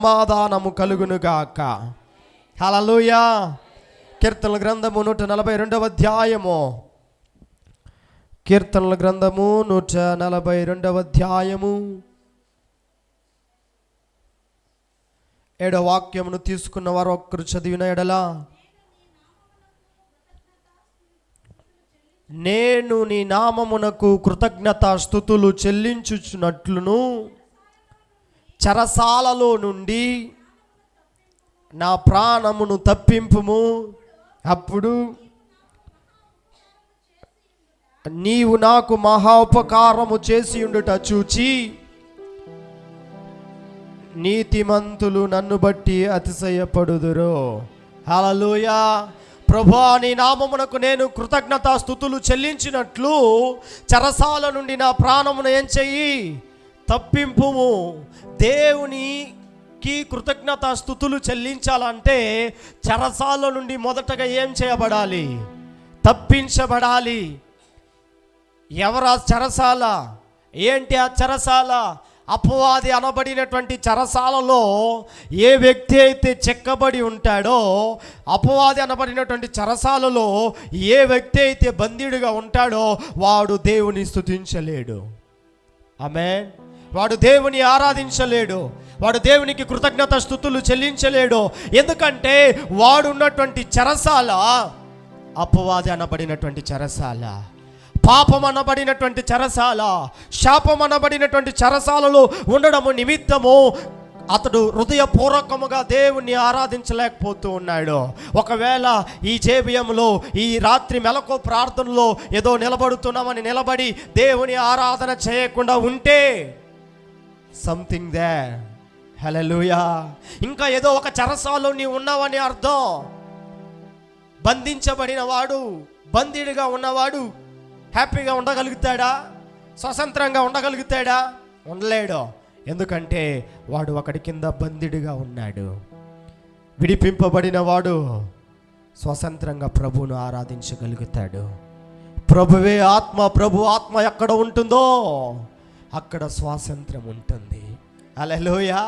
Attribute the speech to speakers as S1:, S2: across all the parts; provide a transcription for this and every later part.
S1: సమాధానము కలుగునుగాక. హల్లెలూయా. కీర్తనల గ్రంథము 142వ అధ్యాయము. కీర్తనల గ్రంథము 142వ అధ్యాయము 7వ వాక్యమును తీసుకున్న వారు ఒక్కరు చదివిన ఎడల, నేను నీ నామమునకు కృతజ్ఞతా స్తుతులు చెల్లించుచున్నట్లును చెరసాలలో నుండి నా ప్రాణమును తప్పింపుము. అప్పుడు నీవు నాకు మహా ఉపకారము చేసి ఉండుట చూచి నీతిమంతులు నన్ను బట్టి అతిశయపడుదురు. హల్లెలూయా. ప్రభువా, నీ నామమునకు నేను కృతజ్ఞతా స్తుతులు చెల్లించినట్లు చెరసాల నుండి నా ప్రాణమును ఏం చెయ్యి? తప్పింపుము. దేవునికి కృతజ్ఞతా స్తుతులు చెల్లించాలంటే చెరసాల నుండి మొదటగా ఏం చేయబడాలి? తప్పించబడాలి. ఎవరా చెరసాల? ఏంటి ఆ చెరసాల? అపవాది అనబడినటువంటి చెరసాలలో ఏ వ్యక్తి అయితే చెక్కబడి ఉంటాడో, అపవాది అనబడినటువంటి చెరసాలలో ఏ వ్యక్తి అయితే బందీడుగా ఉంటాడో వాడు దేవుని స్తుతించలేడు. ఆమేన్. వాడు దేవుని ఆరాధించలేడు. వాడు దేవునికి కృతజ్ఞత స్తుతులు చెల్లించలేడు. ఎందుకంటే వాడు ఉన్నటువంటి చెరసాల అపవాది అనబడినటువంటి చెరసాల, పాపం అనబడినటువంటి చెరసాల, శాపం అనబడినటువంటి చెరసాలలో ఉండడము నిమిత్తము అతడు హృదయపూర్వకముగా దేవుణ్ణి ఆరాధించలేకపోతూ ఉన్నాడు. ఒకవేళ ఈ జేబియంలో ఈ రాత్రి మెలకు ప్రార్థనలో ఏదో నిలబడుతున్నామని నిలబడి దేవుని ఆరాధన చేయకుండా ఉంటే సంథింగ్ దేర్. హల్లెలూయా. ఇంకా ఏదో ఒక చెరసాలలో నీవు ఉన్నావని అర్థం. బంధించబడిన వాడు, బందీడుగా ఉన్నవాడు హ్యాపీగా ఉండగలుగుతాడా? స్వతంత్రంగా ఉండగలుగుతాడా? ఉండలేడు. ఎందుకంటే వాడు ఒకడి కింద బందీడుగా ఉన్నాడు. విడిపింపబడిన వాడు స్వతంత్రంగా ప్రభువును ఆరాధించగలుగుతాడు. ప్రభువే ఆత్మ. ప్రభు ఆత్మ ఎక్కడ ఉంటుందో అక్కడ స్వాతంత్రం ఉంటుంది. హల్లెలూయా.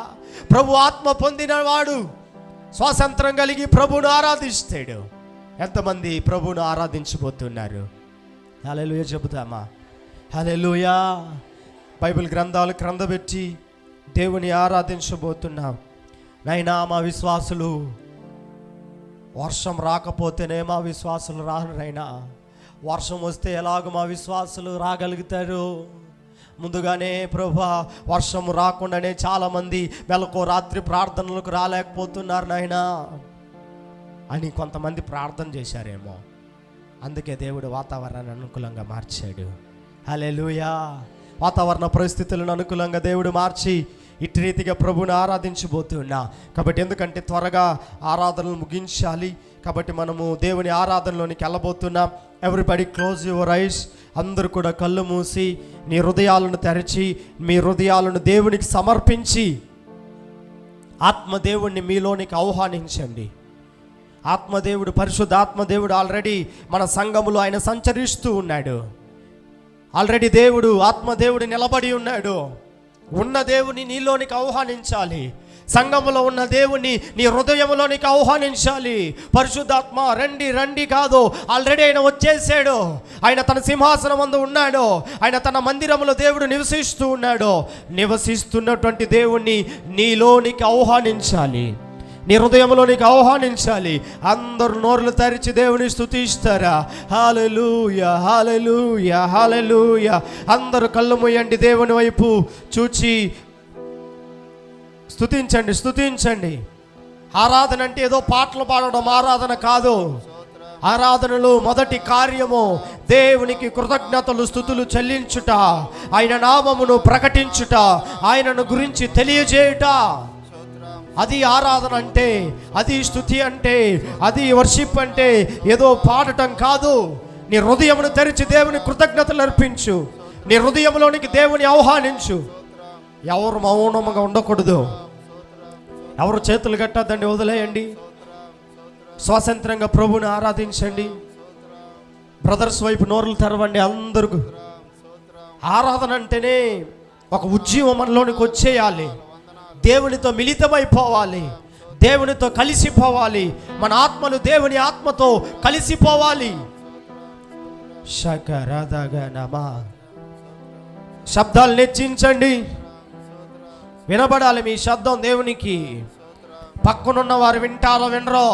S1: ప్రభు ఆత్మ పొందిన వాడు స్వాతంత్రం కలిగి ప్రభువును ఆరాధిస్తాడు. ఎంతమంది ప్రభువును ఆరాధించబోతున్నారు? హల్లెలూయా చెబుతామా? హల్లెలూయా. బైబిల్ గ్రంథాలు క్రందబెట్టి దేవుని ఆరాధించబోతున్నాం. నైనా మా విశ్వాసులు, వర్షం రాకపోతేనే మా విశ్వాసులు రానైనా, వర్షం వస్తే ఎలాగో మా విశ్వాసులు రాగలుగుతారు? ముందుగానే ప్రభువా, వర్షం రాకుండానే చాలామంది మెలకువ రాత్రి ప్రార్థనలకు రాలేకపోతున్నారు నాయనా అని కొంతమంది ప్రార్థన చేశారేమో. అందుకే దేవుడు వాతావరణాన్ని అనుకూలంగా మార్చాడు. హల్లెలూయా. వాతావరణ పరిస్థితులను అనుకూలంగా దేవుడు మార్చి ఇటు రీతిగా ప్రభువుని ఆరాధించబోతున్నా. కాబట్టి ఎందుకంటే త్వరగా ఆరాధనలు ముగించాలి. కాబట్టి మనము దేవుని ఆరాధనలోనికి వెళ్ళబోతున్నాం. Everybody close your eyes. అందరూ కూడా కళ్ళు మూసి నీ హృదయాలను తెరిచి మీ హృదయాలను దేవునికి సమర్పించి ఆత్మదేవుడిని మీలోనికి ఆహ్వానించండి. ఆత్మదేవుడు, పరిశుద్ధ ఆత్మదేవుడు ఆల్రెడీ మన సంఘములో ఆయన సంచరిస్తూ ఉన్నాడు. ఆల్రెడీ దేవుడు, ఆత్మదేవుడు నిలబడి ఉన్నాడు. ఉన్న దేవుని నీలోనికి ఆహ్వానించాలి. సంఘములో ఉన్న దేవుని నీ హృదయంలోనికి ఆహ్వానించాలి. పరిశుద్ధాత్మ రండి రండి కాదు, ఆల్రెడీ ఆయన వచ్చేసాడు. ఆయన తన సింహాసనం ముందు ఉన్నాడు. ఆయన తన మందిరములో దేవుడు నివసిస్తూ ఉన్నాడు. నివసిస్తున్నటువంటి దేవుణ్ణి నీలోనికి ఆహ్వానించాలి, నీ హృదయంలోనికి ఆహ్వానించాలి. అందరూ నోరులు తెరిచి దేవుని స్తుతిస్తారా? హల్లెలూయా, హల్లెలూయా, హల్లెలూయా. అందరూ కళ్ళు మూయండి, దేవుని వైపు చూచి స్తుతించండి, స్తుతించండి. ఆరాధన అంటే ఏదో పాటలు పాడడం ఆరాధన కాదు. ఆరాధనలో మొదటి కార్యము దేవునికి కృతజ్ఞతలు స్తుతులు చెల్లించుట, ఆయన నామమును ప్రకటించుట, ఆయనను గురించి తెలియజేయుట. అది ఆరాధన అంటే, అది స్తుతి అంటే, అది వర్షిప్ అంటే ఏదో పాడటం కాదు. నీ హృదయమును తెరిచి దేవుని కృతజ్ఞతలు అర్పించు. నీ హృదయంలోనికి దేవుని ఆహ్వానించు. ఎవరు మౌనముగా ఉండకూడదు. ఎవరు చేతులు కట్టద్దండి, వదిలేయండి. స్వతంత్రంగా ప్రభువుని ఆరాధించండి. బ్రదర్స్ వైపు నోరులు తెరవండి. అందరూ ఆరాధన అంటేనే ఒక ఉద్యమం మనలోనికి వచ్చేయాలి. దేవునితో మిళితమైపోవాలి, దేవునితో కలిసిపోవాలి. మన ఆత్మలు దేవుని ఆత్మతో కలిసిపోవాలి. శకరదగనమా. శబ్దాలు నెచ్చించండి, వినబడాలి మీ శబ్దం దేవునికి. పక్కనున్న వారు వింటారో వినరో,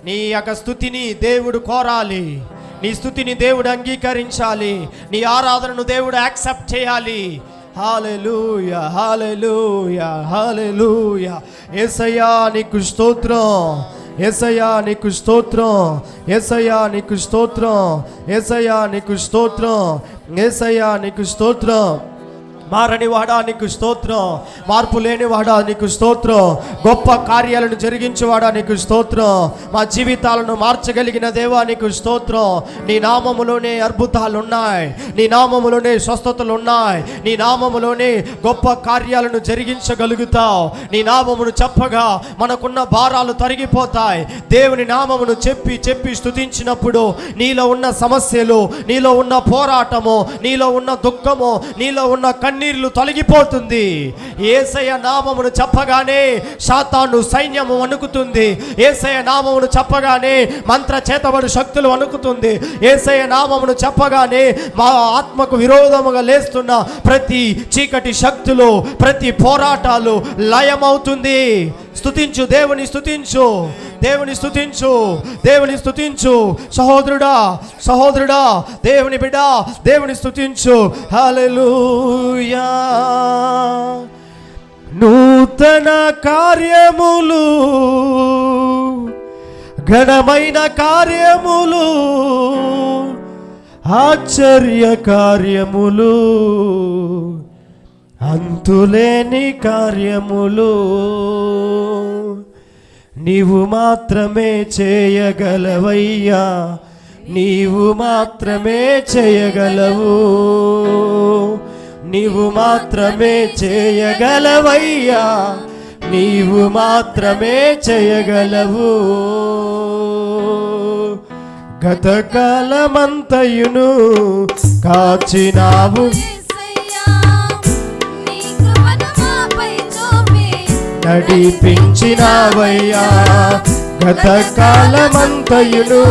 S1: నీ యొక్క స్తుతిని దేవుడు కోరాలి, నీ స్తుతిని దేవుడు అంగీకరించాలి, నీ ఆరాధనను దేవుడు యాక్సెప్ట్ చేయాలి. హల్లెలూయా, హల్లెలూయా, హల్లెలూయా. యేసయ్యా నీకు స్తోత్రం, యేసయ్యా నీకు స్తోత్రం, యేసయ్యా నీకు స్తోత్రం, యేసయ్యా నీకు స్తోత్రం, యేసయ్యా నీకు స్తోత్రం. మారని వాడా నీకు స్తోత్రం, మార్పు లేని వాడా నీకు స్తోత్రం, గొప్ప కార్యాలను జరిగించేవాడా నీకు స్తోత్రం, మా జీవితాలను మార్చగలిగిన దేవా నీకు స్తోత్రం. నీ నామములోనే అద్భుతాలు ఉన్నాయి, నీ నామములోనే స్వస్థతలు ఉన్నాయి, నీ నామములోనే గొప్ప కార్యాలను జరిగించగలుగుతావు. నీ నామమును చెప్పగా మనకున్న భారాలు తరిగిపోతాయి. దేవుని నామమును చెప్పి చెప్పి స్తుతించినప్పుడు నీలో ఉన్న సమస్యలు, నీలో ఉన్న పోరాటము, నీలో ఉన్న దుఃఖము, నీలో ఉన్న కన్నీళ్లు తొలగిపోతుంది. యేసయ్య నామమును చెప్పగానే సాతాను సైన్యము వణుకుతుంది. యేసయ్య నామమును చెప్పగానే మంత్ర చేతబడు శక్తులు వణుకుతుంది. యేసయ్య నామమును చెప్పగానే మా ఆత్మకు విరోధముగా లేస్తున్న ప్రతి చీకటి శక్తులు, ప్రతి పోరాటాలు లయమవుతుంది. స్తుతించు, దేవుని స్తుతించు, దేవుని స్తుతించు, దేవుని స్తుతించు. సహోదరుడా, సహోదరుడా, దేవుని బిడ్డ, దేవుని స్తుతించు. హల్లెలూయా. నూతన కార్యములు, ఘనమైన కార్యములు, ఆశ్చర్య కార్యములు, అంతులేని కార్యములు నీవు మాత్రమే చేయగలవయ్యా, నీవు మాత్రమే చేయగలవు, నీవు మాత్రమే చేయగలవయ్యా, నీవు మాత్రమే చేయగలవు. గతకాలమంతయును కాచినావు, నడిపించినావయ్యా. గతకాలమంతయును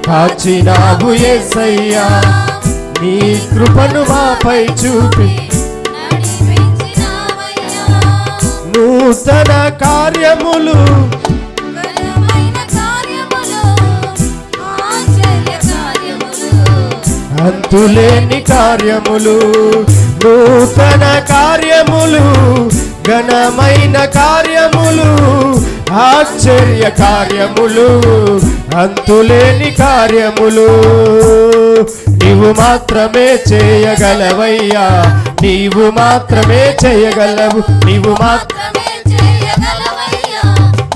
S1: కాచినావు యేసయ్యా, నీ కృపను మాపై చూపి నూతన కార్యములు, అంతులేని కార్యములు, నూతన కార్యములు, ఘనమైన కార్యములు, ఆశ్చర్య కార్యములు, అంతులేని కార్యములు నీవు మాత్రమే చేయగలవయ్యా, నీవు మాత్రమే చేయగలవు, నీవు మాత్రమే చేయగలవయ్యా,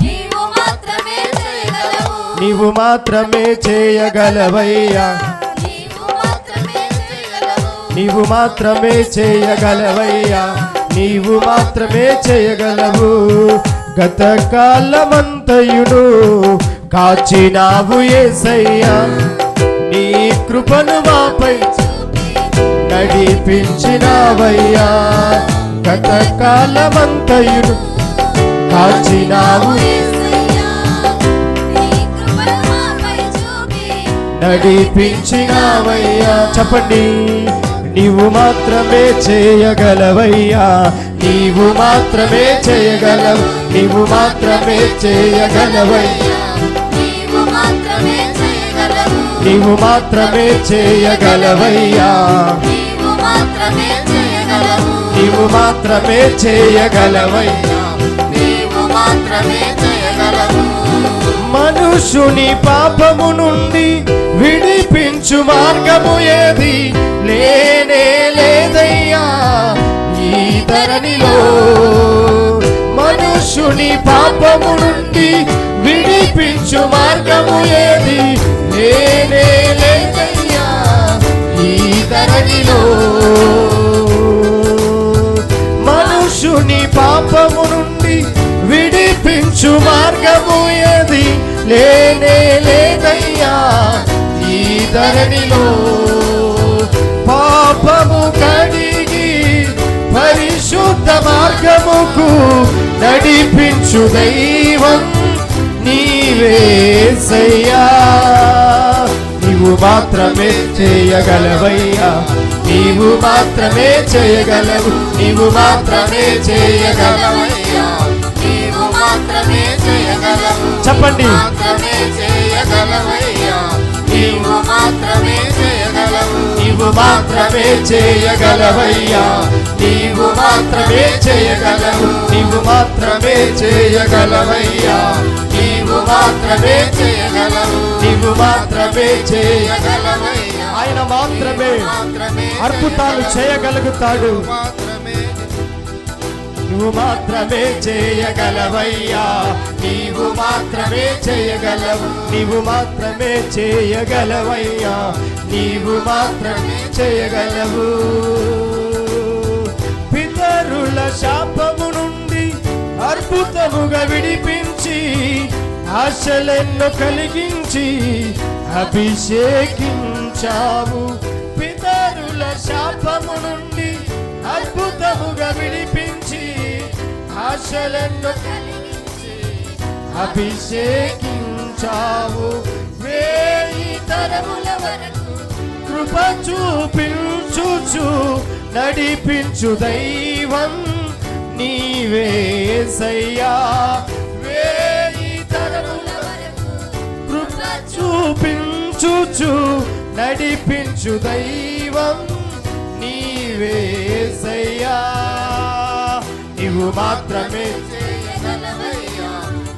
S1: నీవు మాత్రమే చేయగలవు, నీవు మాత్రమే చేయగలవయ్యా, నీవు మాత్రమే చేయగలవయ్యా, నీవు మాత్రమే చేయగలవు. గతకాలమంతయును కాచినావు యేసయ్యా, నీ కృపను మాపై నడిపించినావయ్యా. గతకాలమంతయును కాచినావు, నడిపించినావయ్యా. చెప్పండి, నీవు మాత్రమే చేయగలవయ్యా, నీవు మాత్రమే చేయగలవు, నీవు మాత్రమే చేయగలవయ్యా, నీవు మాత్రమే చేయగలవు, నీవు మాత్రమే చేయగలవయ్యా, నీవు మాత్రమే చేయగలవు, నీవు మాత్రమే చేయగలవయ్యా, నీవు మాత్రమే చేయగలవు. మనుషుని పాపము నుండి విడిపించు మార్గము ఏది లేనే లేదయ్యా ఈ ధరణిలో. మనుషుని పాపము నుండి విడిపించు మార్గము ఏది లేనే లేదయ్యా ఈ ధరణిలో. మనుషుని పాపము నుండి విడిపించు మార్గము ఏది లేనే లేదయ్యా ఈ ధరణిలో. పాపము కడిగి పరిశుద్ధ మార్గముకు నడిపించు దైవం నీవేసయ్యా. నీవు మాత్రమే చేయగలవయ్యా, నీవు మాత్రమే చేయగలవు, నీవు మాత్రమే చేయగలవయ్యా, నీవు మాత్రమే చేయగలవు. చెప్పండి, నీవు మాత్రమే చేయగలవు, నీవు మాత్రమే చేయగలవయ్యా, నీవు మాత్రమే చేయగలవు, నీవు మాత్రమే చేయగలవయ్యా, నీవు మాత్రమే చేయగలవు, నీవు మాత్రమే చేయగలవయ్యా. ఆయన మాత్రమే అద్భుతాలు చేయగలుగుతాడు. నీవు మాత్రమే చేయగలవయ్యా, నీవు మాత్రమే చేయగలవు, నీవు మాత్రమే చేయగలవయ్యా, నీవు మాత్రమే చేయగలవు. పితరుల శాపము నుండి అద్భుతముగా విడిపించి ఆశలెన్నో కలిగించి అభిషేకించావు. పితరుల శాపము నుండి అద్భుతముగా విడిపించి ఆశలెన్నో కలిగించి అభిషేకించావు. 1000 తరముల వరకు కృప చూపించుచు నడిపించు దైవం నీవేసయ్యా. 1000 తరముల వరకు కృప చూపించుచు నడిపించు దైవం నీవేసయ్యా. నీవు మాత్రమే చేయగలవయ్యా,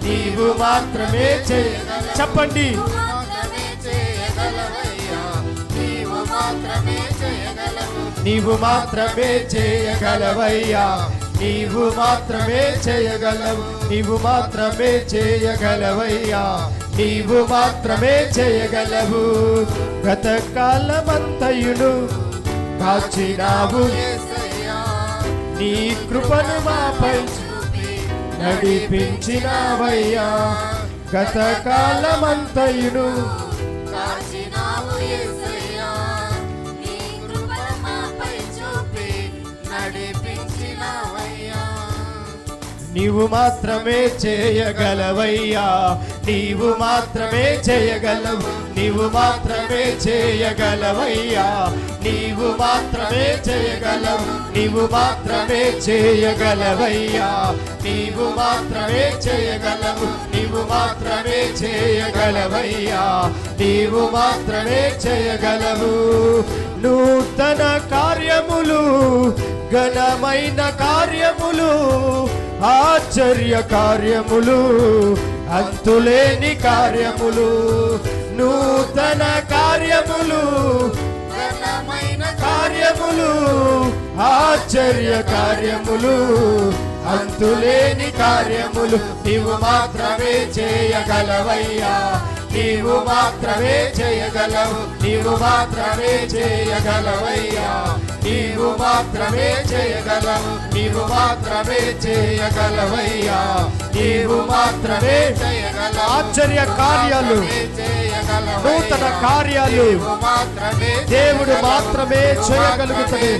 S1: నీవు మాత్రమే చేయగలవు. చెప్పండి, నీవు మాత్రమే చేయగలవు, నీవు మాత్రమే చేయగలవయ్యా, నీవు మాత్రమే చేయగలవు, నీవు మాత్రమే చేయగలవయ్యా, నీవు మాత్రమే చేయగలవు. గత కాలమంతయును కాచినావు నీ కృపను మాపై నడిపించినావయ్యా. గత కాలమంతయును కాచినావు యేసయ్యా, నీ కృపను మాపై చూపి నడిపించినావయ్యా. నీవు మాత్రమే చేయగలవయ్యా, నీవు మాత్రమే చేయగలవు, నీవు మాత్రమే చేయగలవయ్యా, నీవు మాత్రమే చేయగలవు, నీవు మాత్రమే చేయగలవయ్యా, నీవు మాత్రమే చేయగలవు, నీవు మాత్రమే చేయగలవయ్యా, నీవు మాత్రమే చేయగలవు. నూతన కార్యములు, ఘనమైన కార్యములు, ఆశ్చర్య కార్యములు, అంతులేని కార్యములు. నూతన కార్యములు, ఘనమైన కార్యములు, ఆశ్చర్య కార్యములు, అంతులేని కార్యములు. నీవు మాత్రమే చేయగలవయ్యా, నీవు మాత్రమే చేయగలవు, నీవు మాత్రమే చేయగలవయ్యా, నీవు మాత్రమే చేయగలవు, నీవు మాత్రమే చేయగలవయ్యా, నీవు మాత్రమే చేయగలవు. ఆశ్చర్య కార్యాలు, నూతన కార్యాలు దేవుడు మాత్రమే చేయగలుగుతాడు.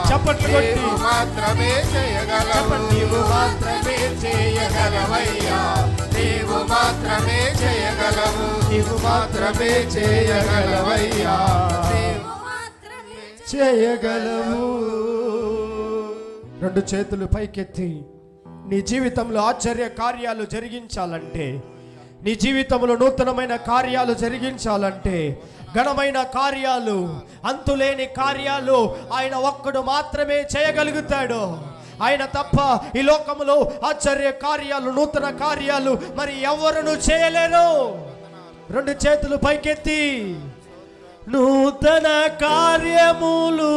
S1: చప్పట్లు కొట్టి మాత్రమే చేయగలవు, నీవు మాత్రమే చేయగలవయ్యా, నీవు మాత్రమే చేయగలవు, నీవు మాత్రమే చేయగలవయ్యా, చేయగలవు. 2 చేతులు పైకెత్తి నీ జీవితంలో ఆశ్చర్య కార్యాలు జరిగించాలంటే, నీ జీవితంలో నూతనమైన కార్యాలు జరిగించాలంటే, ఘనమైన కార్యాలు, అంతులేని కార్యాలు ఆయన ఒక్కడు మాత్రమే చేయగలుగుతాడు. ఆయన తప్ప ఈ లోకములో ఆశ్చర్య కార్యాలు, నూతన కార్యాలు మరి ఎవరును చేయలేరు. 2 చేతులు పైకెత్తి నూతన కార్యములు,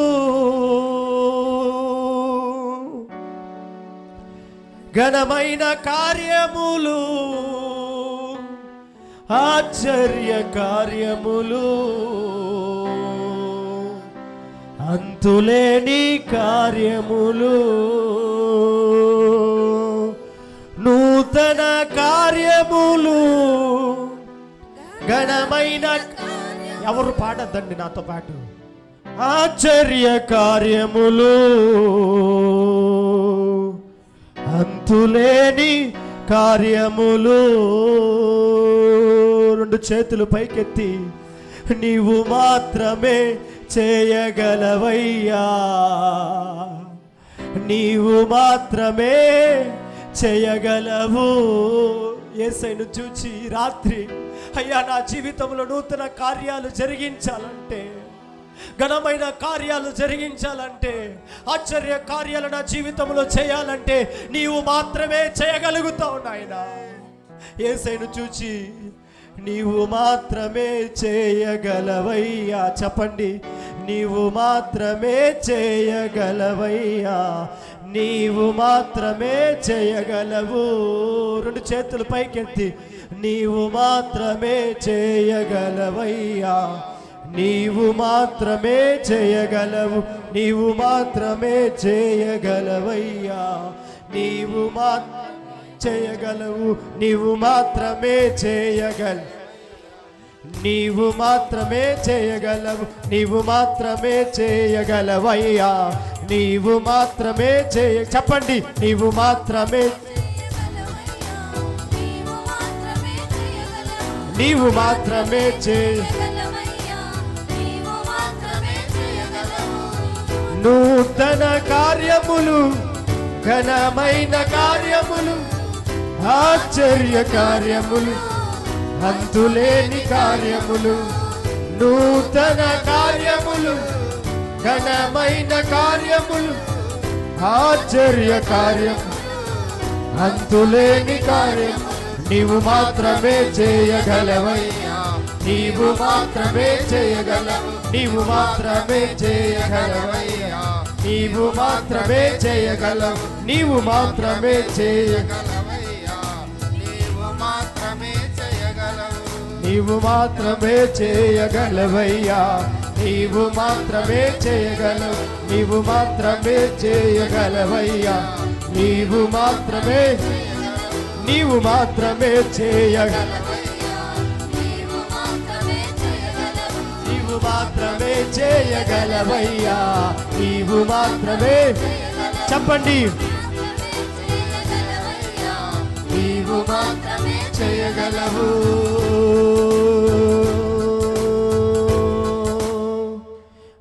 S1: ఘనమైన కార్యములు, ఆశ్చర్య కార్యములు, అంతులేని కార్యములు, నూతన కార్యములు, ఘనమైన. ఎవరు పాడద్దండి నాతో పాటు. ఆశ్చర్య కార్యములు, అంతులేని కార్యములు. రెండు చేతులు పైకెత్తి నీవు మాత్రమే చేయగలవయ్యా, నీవు మాత్రమే చేయగలవు. యేసయ్యను చూచి రాత్రి, అయ్యా నా జీవితంలో నూతన కార్యాలు జరిగించాలంటే, ఘనమైన కార్యాలు జరిగించాలంటే, ఆశ్చర్య కార్యాలు నా జీవితంలో చేయాలంటే నీవు మాత్రమే చేయగలుగుతావు నాయనా. యేసయ్యను చూచి నీవు మాత్రమే చేయగలవయ్యా. చెప్పండి, నీవు మాత్రమే చేయగలవయ్యా, నీవు మాత్రమే చేయగలవు. రెండు చేతులు పైకెత్తి నీవు మాత్రమే చేయగలవయ్యా, నీవు మాత్రమే చేయగలవు, నీవు మాత్రమే చేయగలవయ్యా, నీవు చేయగలవు, నీవు మాత్రమే చేయగలవు, నీవు మాత్రమే చేయగలవు, నీవు మాత్రమే చేయగలవయ్యా, నీవు మాత్రమే చెప్పండి, నీవు మాత్రమే, నీవు మాత్రమే నూతన కార్యములు, ఘనమైన కార్యములు, ఆశ్చర్య కార్యములు, అంతులేని కార్యములు, నూతన కార్యములు, ఘనమైన కార్యములు, ఆశ్చర్య కార్యములు, అంతులేని కార్యము. నీవు మాత్రమే చేయగలవయ్యా, నీవు మాత్రమే చేయగలవు, నీవు మాత్రమే చేయగలవయ్యా, నీవు మాత్రమే చేయగలవు, నీవు మాత్రమే చేయగలవయ్యా, నీవు మాత్రమే చేయగలవు, నీవు మాత్రమే చేయగలవయ్యా, నీవు మాత్రమే చేయగలవు, నీవు మాత్రమే చేయగలవయ్యా, నీవు మాత్రమే, నీవు మాత్రమే చేయగలవయ్యా, నీవు మాత్రమే చేయగలవయ్యా, నీవు మాత్రమే. చెప్పండి, నీవు మాత్రమే చేయగలవు,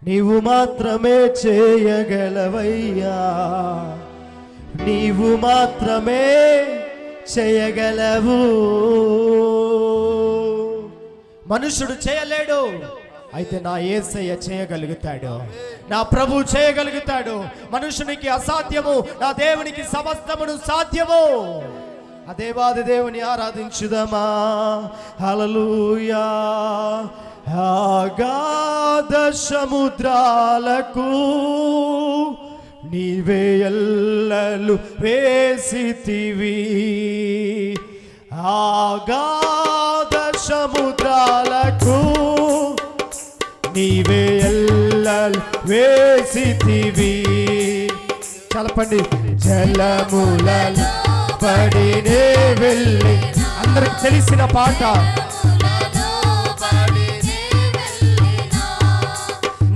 S1: నీవు మాత్రమే చేయగలవయ్యా, నీవు మాత్రమే చేయగలవు. మనుషుడు చేయలేడు, అయితే నా యేసయ్య చేయగలుగుతాడు, నా ప్రభు చేయగలుగుతాడు. మనుషునికి అసాధ్యము, నా దేవునికి సమస్తమును సాధ్యము. ఆ దేవాది దేవుని ఆరాధించుదామా. హల్లెలూయా. అగాధ సముద్రాలకు నీవే ఎల్లలు వేసితివి, అగాధ సముద్రాలకు నీవే ఎల్లలు వేసితివి. చలపండి, జలములలో పడినే వెళ్ళి. అందరికి తెలిసిన పాట.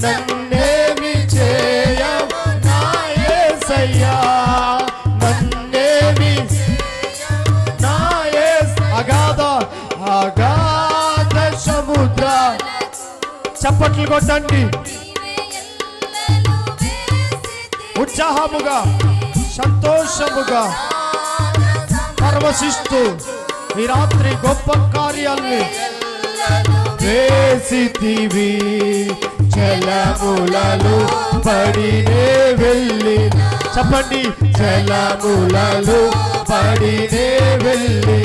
S1: నన్నేమి చేయవు నా యేసయ్యా, నన్నేమి నా అగాధ అగాధ సముద్ర. చప్పట్లు కొట్టండి, ఉత్సాహముగా సంతోషముగా పరవశిస్తూ ఈ రాత్రి గొప్ప కార్యాల్ని వేసితివి. జలములలో పడినే వెళ్ళి. చెప్పండి, జలములలో పడినే వెళ్ళి.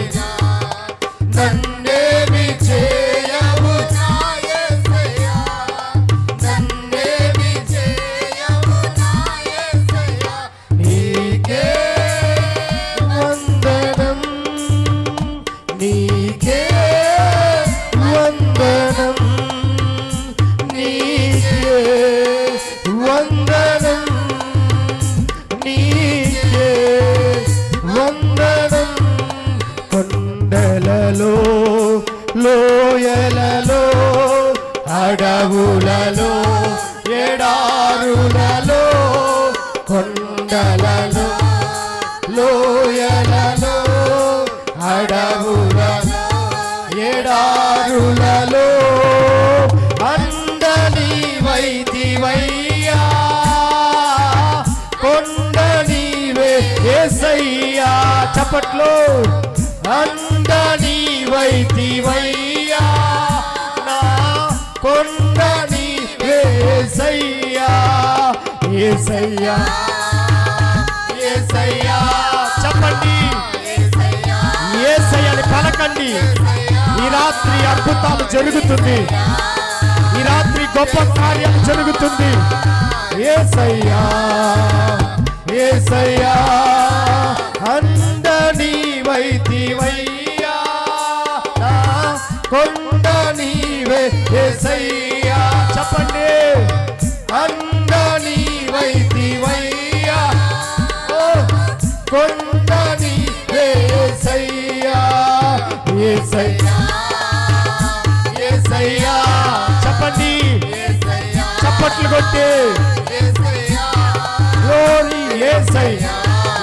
S1: నన్నేమి చేయవు నా యేసయ్యా, నన్నేమి చేయవు నా యేసయ్యా, నీకే వందనం, నీకే వందనం, నీకే వందనం, నీకే వందనం. కొండలలో లోయలలో అడవులలో ఎడారులలో కొండలలో చప్పట్లు. అండ నీవైతివయ్యా, నా కొండ నీవే యేసయ్యా, యేసయ్యా యేసయ్యా. చెప్పండి యేసయ్యని పలకండి. ఈ రాత్రి అద్భుతాలు జరుగుతుంది, ఈ రాత్రి గొప్ప కార్యం జరుగుతుంది. యేసయ్యా యేసయ్యా, అండ నీవైతివయ్యా, నా కొండ నీవే యేసయ్యా. చెప్పండి అండ నీవైతివయ్యా, కొండ నీవే యేసయ్యా, యేసయ్యా యేసయ్యా. చెప్పండి చప్పట్లు కొట్టి గ్లోరీ యేసయ్యా.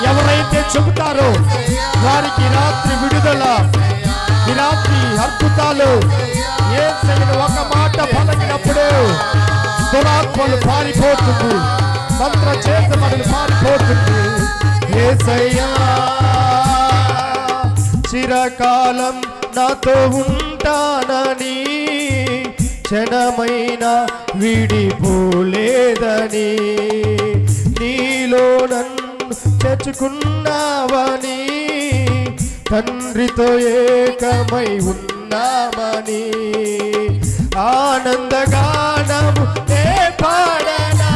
S1: ఎవరైతే చెబుతారో వారికి రాత్రి విడుదల, ఈ రాత్రి అద్భుతాలు. యేసయ్యను ఒక మాట పలికినప్పుడు దురాత్మలు పారిపోతుంది, మంత్ర చేతమని పారిపోతుంది. యేసయ్యా చిరకాలం నాతో ఉంటానని, క్షణమైన విడిపోలేదని, నీలో నన్ను తెచ్చుకున్నావని, తండ్రితో ఏకమై ఉన్నామని, ఆనందగానము నే పాడనా,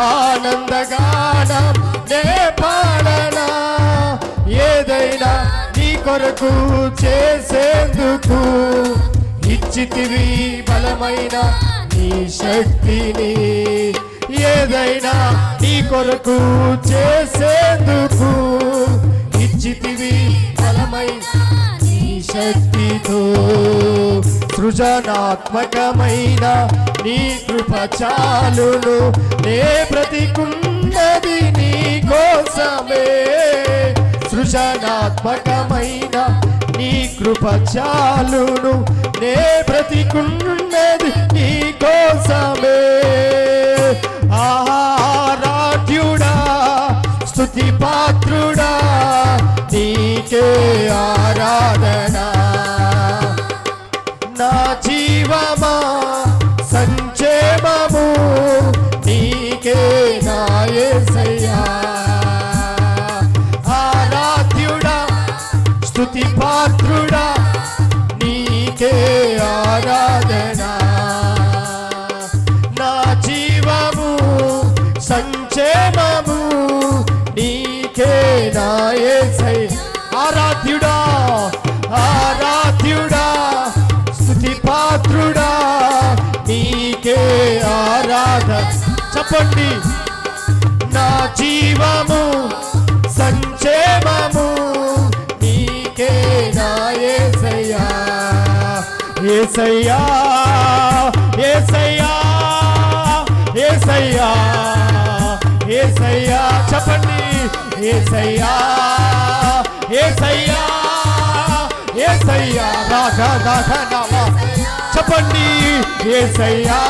S1: ఆనందగానం నే పాడనా, ఏదైనా నీ కొరకు చేసేందుకు ఇచ్చితివి బలమైన నీ శక్తిని, ఏదైనా నీ కొరకు చేసేందుకు ఇచ్చితివి బలమైన నీ శక్తితో, సృజనాత్మకమైన నీ కృప చాలును, నే బ్రతికున్నది నీ కోసమే, సృజనాత్మకమైన నీ కృప చాలును, నే బ్రతికున్నది నీ కోసమే. ఆరాధ్యుడా స్తుతి పాత్రుడా నీకే ఆరాధన, నా జీవమా సంక్షేమము నీకే నా యేసయ్యా. ఆరాధ్యుడా స్తుతి పాత్రుడా నీకే ఆరాధన, నా జీవము సంక్షేమము నీకే నా యేసయ్యా. ఆరాధ్యుడా ఆరాధ్యుడా స్తుతి పాత్రుడా నీకే ఆరాధన. చెప్పండి నా జీవము సంక్షేమము నీకే నా యేసయ్యా, యేసయ్యా యేసయ్యా యేసయ్యా యేసయ్యా. చెప్పండి యేసయ్యా యేసయ్యా యేసయ్యా రాఘనామా. చెప్పండి యేసయ్యా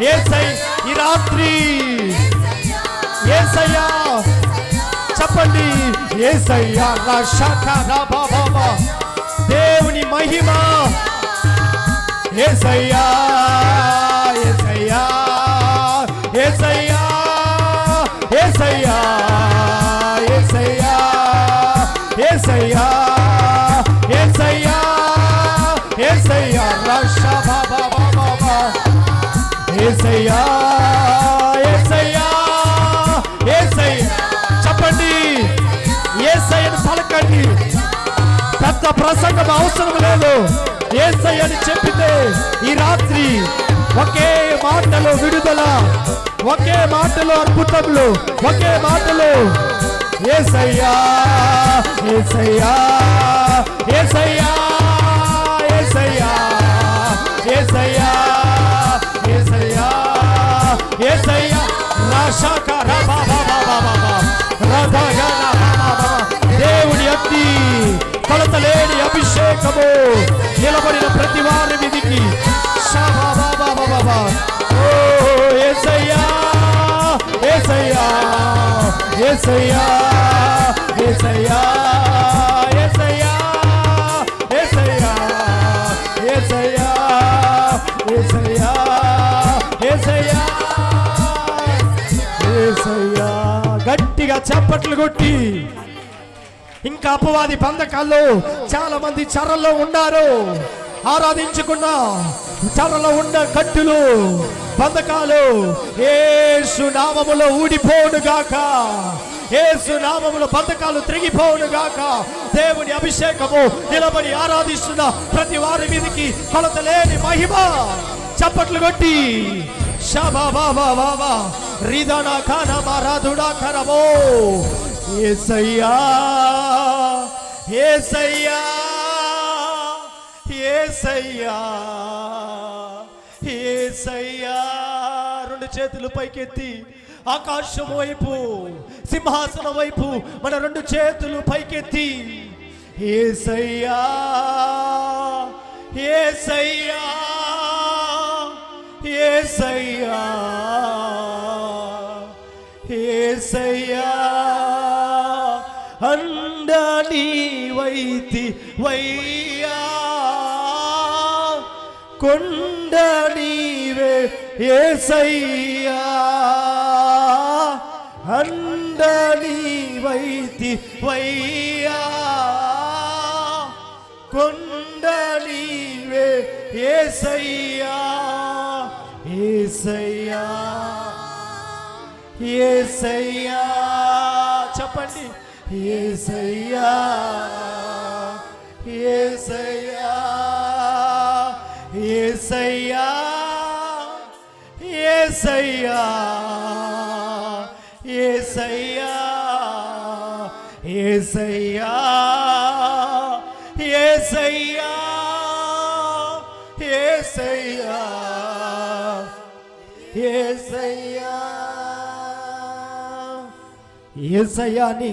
S1: యేసయ్యా. ఈ రాత్రి యేసయ్యా చెప్పండి యేసయ్యా. బాబా దేవుని మహిమ యేసయ్యా యేసయ్యా యేసయ్యా యేసయ్యా యేసయ్యా యేసయ్యా యేసయ్యా యేసయ్యా రాషా బాబా బాబా యేసయ్యా యేసయ్యా యేసయ్యా. చెప్పండి యేసయ్యను పలకండి. పెద్ద ప్రసంగం అవసరం లేదు. యేసయ్యని చెప్పితే ఈ రాత్రి ఒకే మాటలో విడుదల, ఒకే మాటలో అద్భుతములు, ఒకే మాటలో యేసయ్యా యేసయ్యా యేసయ్యా యేసయ్యా యేసయ్యా యేసయ్యా యేసయ్యా. రాషాకర బాబా బాబా రాధగన బాబా. దేవుని అగ్ని కొలతలేని అభిషేకము నిలబడిన ప్రతి వారి మీదికి యేసయ్యా యేసయ్యా యేసయ్యా చప్పట్లు కొట్టి ఇంకా అపవాది బంధకాల్లో చాలా మంది చెరలో ఉన్నారు. ఆరాధించుకున్న చెరలో ఉన్న కట్టులు బంధకాలు యేసు నామములో ఊడిపోవును గాక. యేసు నామములో బంధకాలు తిరిగిపోవును గాక. దేవుని అభిషేకము నిలబడి ఆరాధిస్తున్న ప్రతి వారి మీదకి కొలత లేని మహిమ. చప్పట్లు కొట్టి షబా బాబా బాబా రిదనా ఖానా మారాదుడా ఖరమో. యేసయ్యా యేసయ్యా యేసయ్యా యేసయ్యా. రెండు చేతులు పైకెత్తి ఆకాశం వైపు సింహాసనం వైపు మన రెండు చేతులు పైకెత్తి యేసయ్యా యేసయ్యా యేసయ్యా యేసయ్యా. అండని వైతి వయ్యా కొండ నీవే యేసయ్యా. అండ నీవైతి వయ్యా కొండ నీవే యేసయ్యా యేసయ్యా యేసయ్యా. చెప్పండి యేసయ్యా యేసయ్యా యేసయ్యా యేసయ్యా యేసయ్యా యేసయ్యా యేసయ్యా యేసయ్యా యేసయ్యా. యేసయ్యా అని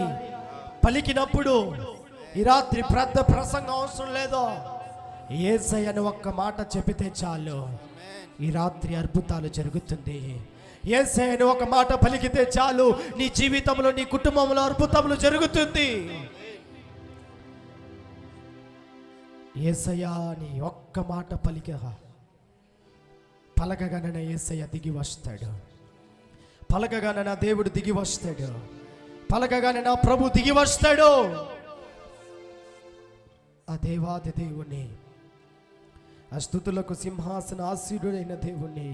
S1: పలికినప్పుడు ఈ రాత్రి పెద్ద ప్రసంగం అవసరం లేదు. యేసయ్య అని ఒక్క మాట చెబితే చాలు, ఈ రాత్రి అద్భుతాలు జరుగుతుంది. యేసయ్య అని ఒక మాట పలికితే చాలు, నీ జీవితంలో నీ కుటుంబంలో అద్భుతములు జరుగుతుంది. యేసయ్య అని ఒక్క మాట పలకగానే యేసయ్య దిగి వస్తాడు. పలకగానే నా దేవుడు దిగి వస్తాడు. పలకగానే నా ప్రభు దిగి వస్తాడు. ఆ దేవాది దేవుణ్ణి, ఆ స్తుతులకు సింహాసన ఆసీనుడైన దేవుణ్ణి,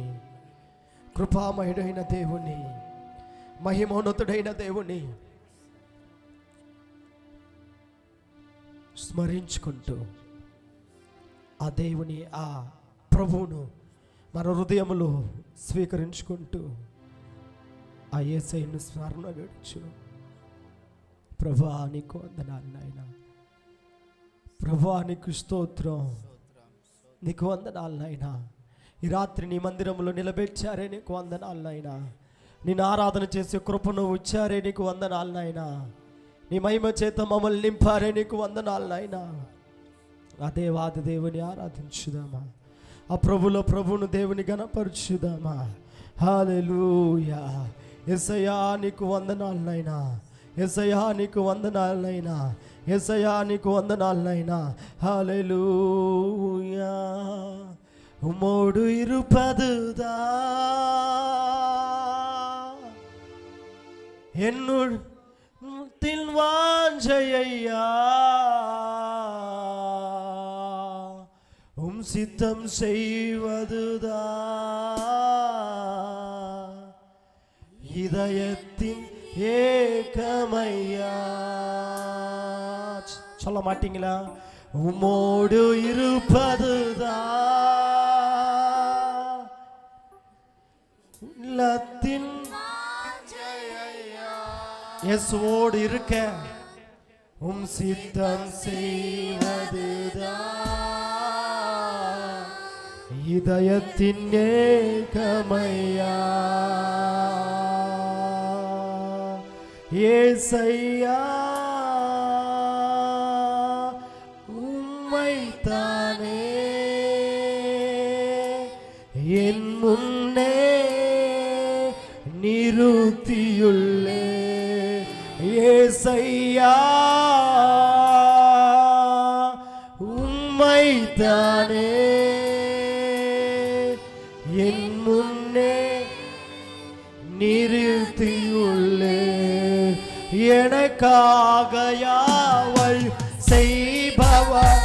S1: కృపామయుడైన దేవుణ్ణి, మహిమోన్నతుడైన దేవుణ్ణి స్మరించుకుంటూ ఆ దేవుని ఆ ప్రభువును మన హృదయములో స్వీకరించుకుంటూ ఆ యేసయ్యను స్మరణ గడుచు. ప్రభువా నీకు వందనాలు నాయనా, ప్రభువా నీకు స్తోత్రం, నీకు వందనాలు నాయనా. ఈ రాత్రి నీ మందిరంలో నిలబెట్టారే నీకు వందనాలు నాయనా. నేను ఆరాధన చేసే కృపను వచ్చారే నీకు వందనాలు నాయనా. నీ మహిమ చేత మమ్మల్ని నింపారే నీకు వందనాలు నాయనా. ఆ దేవాది దేవుని ఆరాధించుదామా, ఆ ప్రభువును దేవుని గణపరచుదామా. హల్లెలూయా. యేసయ్యా నీకు వందనాలు నాయనా, యేసయ్యా నీకు వందనాలు నాయనా, యేసయ్యా నీకు వందనాలు నాయనా. హల్లెలూయా. உம்மோடு இருப்பதுதான் என்னுள் வாஞ்சையா, உம் சித்தம் செய்வதுதான் இதயத்தின் ஏக்கமையா. சொல்ல மாட்டீங்களா? உம்மோடு இருப்பதுதான் உள்ளத்தின் இயேசுவோடு இருக்க உம் சித்தம் செய்வதுதான் இதயத்தின் ஏக்கமையா. యేసయ్యా உம்மைத்தானே என் முன்னே நிறுத்தியுள்ளே. యేసయ్యా உம்மைத்தானே என் முன்னே நிறுத்தியுள்ளே. எனக்காக யாவை செய்பவர்,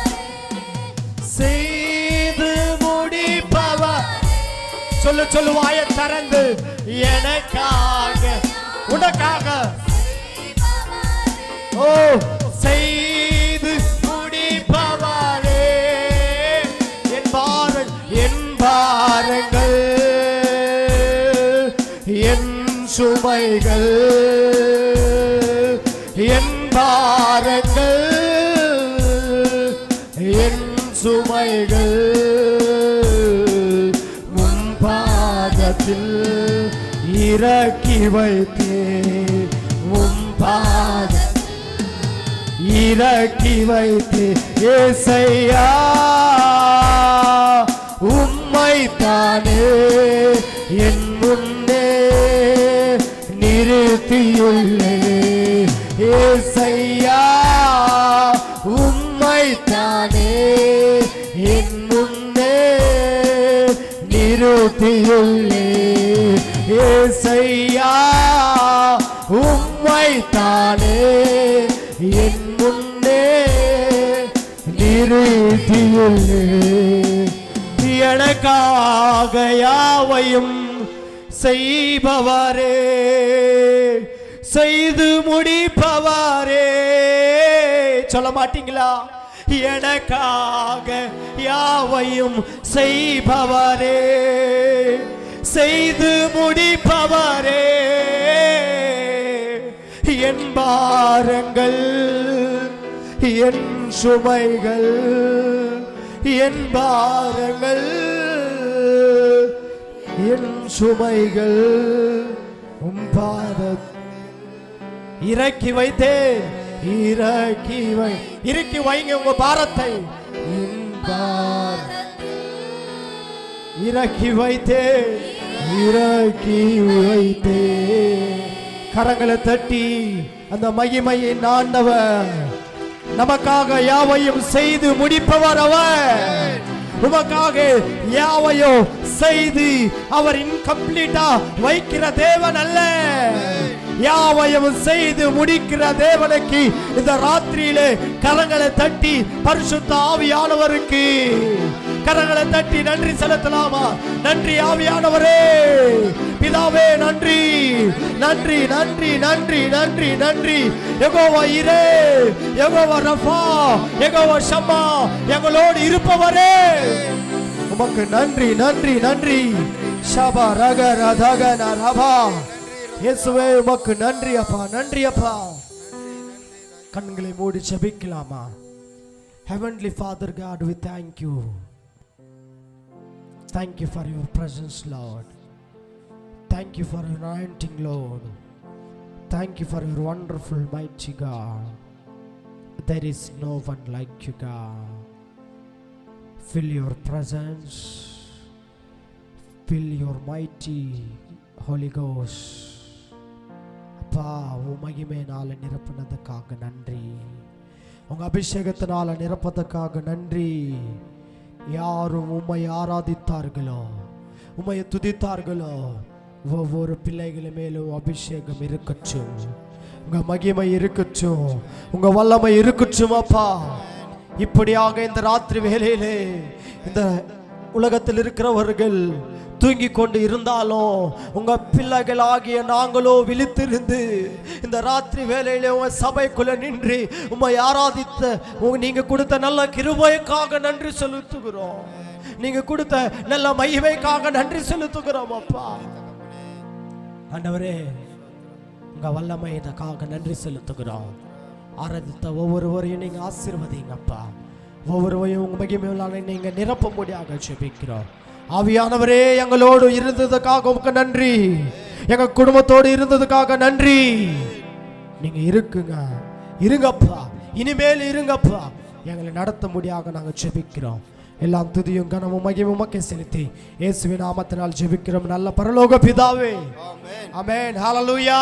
S1: செய்து முடிப்பவர். சொல்லு வாயை திறந்து, எனக்காக உனக்காக ஓ செய்து முடிப்பவரே. என் பாரங்கள் என் சுமைகள், என் பாரங்கள் என் சுமைகள் உம் பாதத்தில் இறக்கி வைத்தே, உம் பாதத்தில் இறக்கி வைத்தே. ஏசையா உம்மைத்தானே என் முன்னே நிறுத்தியுள்ளே. ஏசையா உம்மைத்தானே என் முன்னே நிறுத்தியுள்ளே. ஏசையா உம்மைத்தானே என் முன்னே நிறுத்தியுள்ளே. எனக்காக யாவையும் செய்பவரே, செய்து முடிப்பவரே. சொல்ல மாட்டீங்களா? எனக்காக யாவையும் செய்பவரே, செய்து முடிப்பவரே. என் பாரங்கள் என் சுமைகள், என் பாரங்கள் என் சுமைகள் உம் பாதத்தில் இறக்கி வைத்தேன். இறக்கி வைங்க உங்க பாரத்தை. இறக்கி வைத்தேன், இறக்கி வைத்தேன். கரங்களை தட்டி அந்த மகிமையின் ஆண்டவர் நமக்காக யாவையும் செய்து முடிப்பவர் அவர். உமக்காக யாவையும் செய்து அவர் இன்கம்ப்ளீட்டா வைக்கிற தேவன் அல்ல, யாவையும் செய்து முடிக்கிற தேவனுக்கு இந்த ராத்திரியிலே கரங்களை தட்டி பரிசுத்த ஆவியானவருக்கு கரங்களை தட்டி நன்றி செலுத்தலாமா? நன்றி ஆவியானவரே, பிதாவே நன்றி நன்றி நன்றி நன்றி நன்றி நன்றி. யெகோவா இரே, யெகோவா ரஃபா, யெகோவா ஷம்மா, எங்களோடு இருப்பவரே உமக்கு நன்றி நன்றி நன்றி. ஷபா ரக ரதக நரபா. இயேசுவே உமக்கு நன்றி அப்பா, நன்றி அப்பா. கண்களை மூடி ஜெபிக்கலாமா? Heavenly Father God, we thank you. Thank you for your presence, Lord. Thank you for your anointing, Lord. Thank you for your wonderful, mighty God. There is no one like you, God. Fill your presence. Fill your mighty Holy Ghost. அப்பா, உம் மகிமையினால நிரப்பினதுக்காக நன்றி. உங்க அபிஷேகத்தினால நிரப்பதற்காக நன்றி. யாரும் உம்மை ஆராதித்தார்களோ, உம்மை துதித்தார்களோ, ஒவ்வொரு பிள்ளைகள் மேலும் அபிஷேகம் இருக்கட்டும், உங்க மகிமை இருக்கட்டும், உங்க வல்லமை இருக்கட்டும் அப்பா. இப்படியாக இந்த ராத்திரி வேளையிலே இந்த உலகத்தில் இருக்கிறவர்கள் தூங்கி கொண்டு இருந்தாலும் உங்க பிள்ளைகள் ஆகிய நாங்களோ விழித்திருந்து இந்த ராத்திரி வேளையிலே உங்க சபைக்குள்ள நின்று உம்மை ஆராதித்த நீங்க கொடுத்த நல்ல கிருபைக்காக நன்றி செலுத்துகிறோம். நீங்க கொடுத்த நல்ல மகிமைக்காக நன்றி செலுத்துகிறோம் அப்பா. ஆண்டவரே, உங்க வல்லமைக்காக நன்றி செலுத்துகிறோம். ஆராதித்த ஒவ்வொருவரையும் நீங்க ஆசீர்வதிங்கப்பா. ஒவ்வொருவரையும் உங்க மகிமையால நீங்க நிரப்பும்படியாக ஜெபிக்கிறோம். ஆவியானவரே, எங்களோடு இருந்ததுக்காக உமக்கு நன்றி. எங்க குடும்பத்தோடு இருந்ததுக்காக நன்றி. நீங்க இருங்கப்பா, இனிமேல் இருங்கப்பா. எங்களை நடத்த முடியாக நாங்க ஜெபிக்கிறோம். எல்லாம் துதியும் கனமும் மகிமையும் உமக்கே செலுத்தி இயேசுவின் நாமத்தினால் ஜெபிக்கிறோம் நல்ல பரலோக பிதாவே. ஆமென். ஹல்லேலூயா.